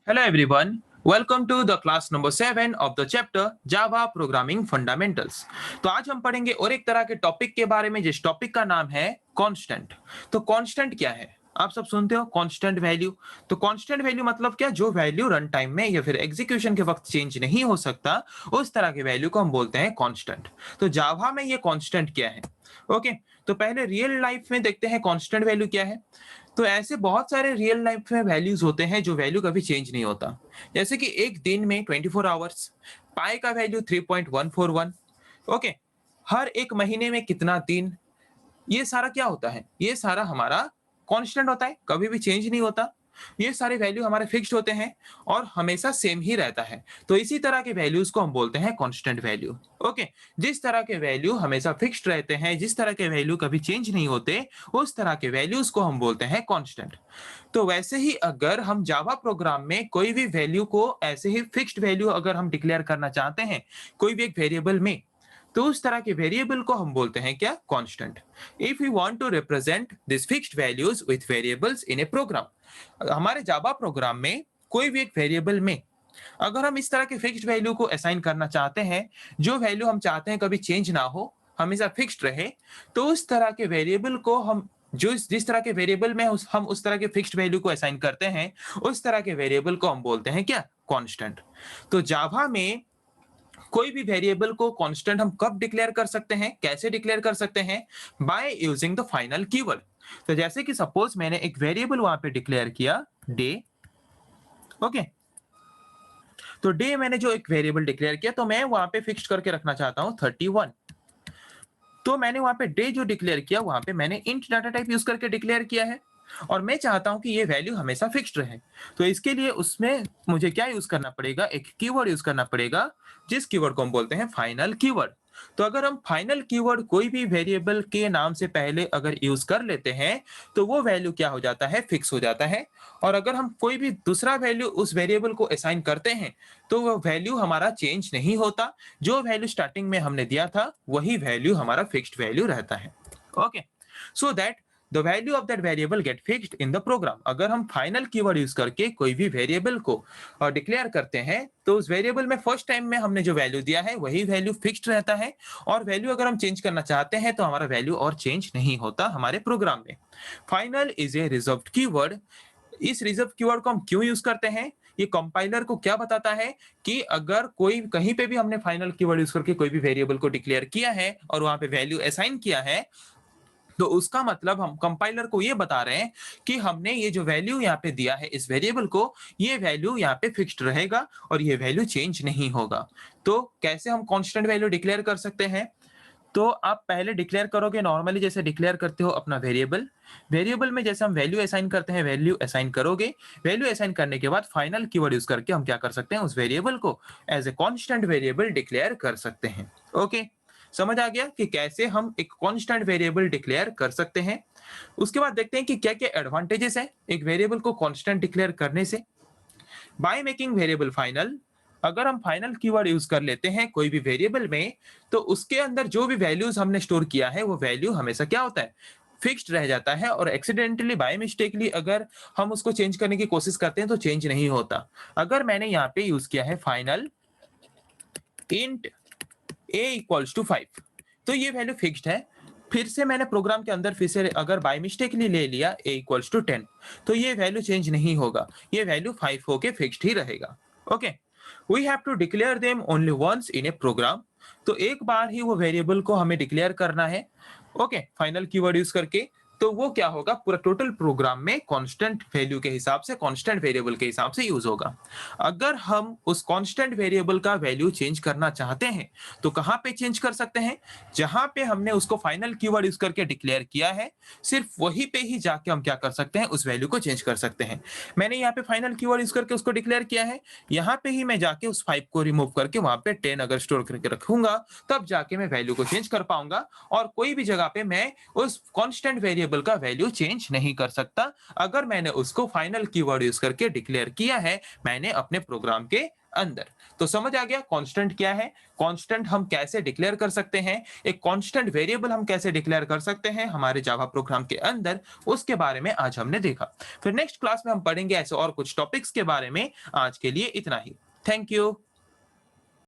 Hello everyone. Welcome to the class number 7 of the chapter Java Programming Fundamentals. तो आज हम पढ़ेंगे और एक तरह के टॉपिक के बारे में जिस टॉपिक का नाम है कांस्टेंट। तो कांस्टेंट क्या है? आप सब सुनते हो कांस्टेंट वैल्यू। तो कांस्टेंट वैल्यू मतलब क्या? जो वैल्यू रन टाइम में या फिर एग्जीक्यूशन के वक्त चेंज नहीं हो सकता, उस तरह के वैल्यू को हम बोलते हैं कांस्टेंट। तो जावा में ये कांस्टेंट क्या है? ओके, तो पहले रियल लाइफ में देखते हैं कांस्टेंट वैल्यू क्या है। तो ऐसे बहुत सारे रियल लाइफ में वैल्यूज होते हैं जो वैल्यू कभी चेंज नहीं होता। जैसे कि एक दिन में 24 आवर्स, पाई का वैल्यू 3.141। ओके, हर एक महीने में कितना दिन, ये सारा क्या होता है? ये सारा हमारा कांस्टेंट होता है, कभी भी चेंज नहीं होता। ये सारे वैल्यू हमारे फिक्स्ड होते हैं और हमेशा सेम ही रहता है। तो इसी तरह के वैल्यूज को हम बोलते हैं कांस्टेंट वैल्यू। ओके, जिस तरह के वैल्यू हमेशा फिक्स्ड रहते हैं, जिस तरह के वैल्यू कभी चेंज नहीं होते, उस तरह के वैल्यूज को हम बोलते हैं कांस्टेंट। तो वैसे ही अगर हम जावा प्रोग्राम में कोई भी वैल्यू को ऐसे ही फिक्स्ड वैल्यू अगर हम डिक्लेयर करना चाहते हैं कोई भी एक वेरिएबल में, तो उस तरह के वेरिएबल को हम बोलते हैं क्या? Constant. If you want to represent this fixed values with variables in a program, हमारे जावा प्रोग्राम में कोई भी एक वेरिएबल में अगर हम इस तरह के फिक्स्ड वैल्यू को असाइन करना चाहते हैं, जो वैल्यू हम चाहते हैं कभी चेंज ना हो, हमेशा फिक्स्ड रहे, तो उस तरह के वेरिएबल को हम जो जिस तरह के वेरिएबल में हम उस तरह के फिक्स्ड वैल्यू को असाइन करते हैं, उस तरह के वेरिएबल को हम बोलते हैं क्या? कांस्टेंट। तो जावा में कोई भी वेरिएबल को कांस्टेंट हम कब डिक्लेयर कर सकते हैं, कैसे डिक्लेयर कर सकते हैं? By using the final keyword. तो जैसे कि सपोज मैंने एक वेरिएबल वहां पे डिक्लेयर किया डे। ओके, तो डे मैंने जो एक वेरिएबल डिक्लेयर किया, तो मैं वहां पे फिक्स करके रखना चाहता हूं 31। तो मैंने वहां पे डे जो डिक्लेयर किया, वहां पे मैंने इंट डाटा टाइप यूज करके डिक्लेयर किया है और मैं चाहता हूं कि ये वैल्यू हमेशा फिक्स्ड रहे। तो इसके लिए उसमें मुझे क्या यूज करना पड़ेगा? एक कीवर्ड यूज करना पड़ेगा, जिस कीवर्ड को हम बोलते हैं फाइनल कीवर्ड। तो अगर हम फाइनल कीवर्ड कोई भी वेरिएबल के नाम से पहले अगर यूज कर लेते हैं, तो वो वैल्यू क्या हो जाता है? फिक्स हो जाता है। और अगर हम कोई भी दूसरा वैल्यू उस वेरिएबल को असाइन करते हैं, तो वो वैल्यू हमारा चेंज नहीं होता। जो वैल्यू स्टार्टिंग में हमने दिया था, वही वैल्यू हमारा फिक्स्ड वैल्यू रहता है। Okay, so that the value of that variable get fixed in the program। अगर हम फाइनल कीवर्ड यूज करके कोई भी वेरिएबल को डिक्लेयर करते हैं, तो उस वेरिएबल में फर्स्ट टाइम में हमने जो वैल्यू दिया है वही वैल्यू फिक्स्ड रहता है। और वैल्यू अगर हम चेंज करना चाहते हैं, तो हमारा वैल्यू और चेंज नहीं होता हमारे प्रोग्राम में। Final is a reserved keyword. इस रिजर्व कीवर्ड को हम क्यों यूज करते हैं? ये कंपाइलर को क्या बताता है कि अगर कोई कहीं पे भी हमने फाइनल कीवर्ड यूज करके कोई भी वेरिएबल को डिक्लेयर किया है और वहां पे वैल्यू असाइन किया है, तो उसका मतलब हम कंपाइलर को ये बता रहे हैं कि हमने ये जो वैल्यू यहाँ पे दिया है इस वेरिएबल को, ये वैल्यू यहाँ पे फिक्स्ड रहेगा और ये वैल्यू चेंज नहीं होगा। तो कैसे हम कांस्टेंट वैल्यू डिक्लेयर कर सकते हैं? तो आप पहले डिक्लेयर करोगे नॉर्मली जैसे डिक्लेयर करते हो अपना वेरिएबल। वेरिएबल में जैसे हम वैल्यू असाइन करते हैं, वैल्यू असाइन करोगे। वैल्यू असाइन करने के बाद फाइनल कीवर्ड यूज करके हम क्या कर सकते हैं? उस वेरिएबल को as a constant variable declare कर सकते हैं। ओके, समझ आ गया कि कैसे हम एक कांस्टेंट वेरिएबल डिक्लेयर कर सकते हैं। उसके बाद देखते हैं कि क्या क्या एडवांटेजेस है एक वेरिएबल को कांस्टेंट डिक्लेयर करने से। बाय मेकिंग वेरिएबल फाइनल, अगर हम फाइनल कीवर्ड यूज कर लेते हैं कोई भी वेरिएबल में, तो उसके अंदर जो भी वैल्यूज हमने स्टोर किया है, वो वैल्यू हमेशा क्या होता है? फिक्स्ड रह जाता है। और एक्सीडेंटली बाय मिस्टेकली अगर हम उसको चेंज करने की कोशिश करते हैं, तो चेंज नहीं होता। अगर मैंने यहाँ पे यूज किया है final int a equals to 5, तो ये वैल्यू फिक्स्ड है। फिर से मैंने प्रोग्राम के अंदर फिर से अगर बाय मिस्टेकली ले लिया a इक्वल्स टू 10, तो ये वैल्यू चेंज नहीं होगा, ये वैल्यू 5 होके फिक्स्ड ही रहेगा। Okay, we have to declare them only once in a program. तो एक बार ही वो वेरिएबल को हमें डिक्लेयर करना है। ओके, फाइनल कीवर्ड यूज करके। तो वो क्या होगा? पूरा टोटल प्रोग्राम में कांस्टेंट वैल्यू के हिसाब से, कांस्टेंट वेरिएबल के हिसाब से यूज होगा। अगर हम उस कांस्टेंट वेरिएबल का वैल्यू चेंज करना चाहते हैं, तो कहां पे चेंज कर सकते हैं? जहां पे हमने उसको फाइनल कीवर्ड यूज करके डिक्लेयर किया है, सिर्फ वहीं पे ही जाके हम क्या कर सकते हैं? उस वैल्यू को चेंज कर सकते हैं। मैंने यहाँ पे फाइनल कीवर्ड यूज करके उसको डिक्लेयर किया है, यहाँ पे ही मैं जाके उस 5 को रिमूव करके वहां पे 10 अगर स्टोर करके रखूंगा, तब जाके मैं वैल्यू को चेंज कर पाऊंगा। और कोई भी जगह पे मैं उस कांस्टेंट वेरिएबल वेरिएबल का वैल्यू चेंज नहीं कर सकता अगर मैंने उसको फाइनल कीवर्ड यूज करके डिक्लेयर किया है मैंने अपने प्रोग्राम के अंदर। तो समझ आ गया कांस्टेंट क्या है, कांस्टेंट हम कैसे डिक्लेयर कर सकते हैं, एक कांस्टेंट वेरिएबल हम कैसे डिक्लेयर कर सकते हैं हमारे जावा प्रोग्राम के अंदर, उसके बारे में आज हमने देखा। फिर नेक्स्ट क्लास में हम पढ़ेंगे ऐसे और कुछ टॉपिक्स के बारे में। आज के लिए इतना ही। Thank you.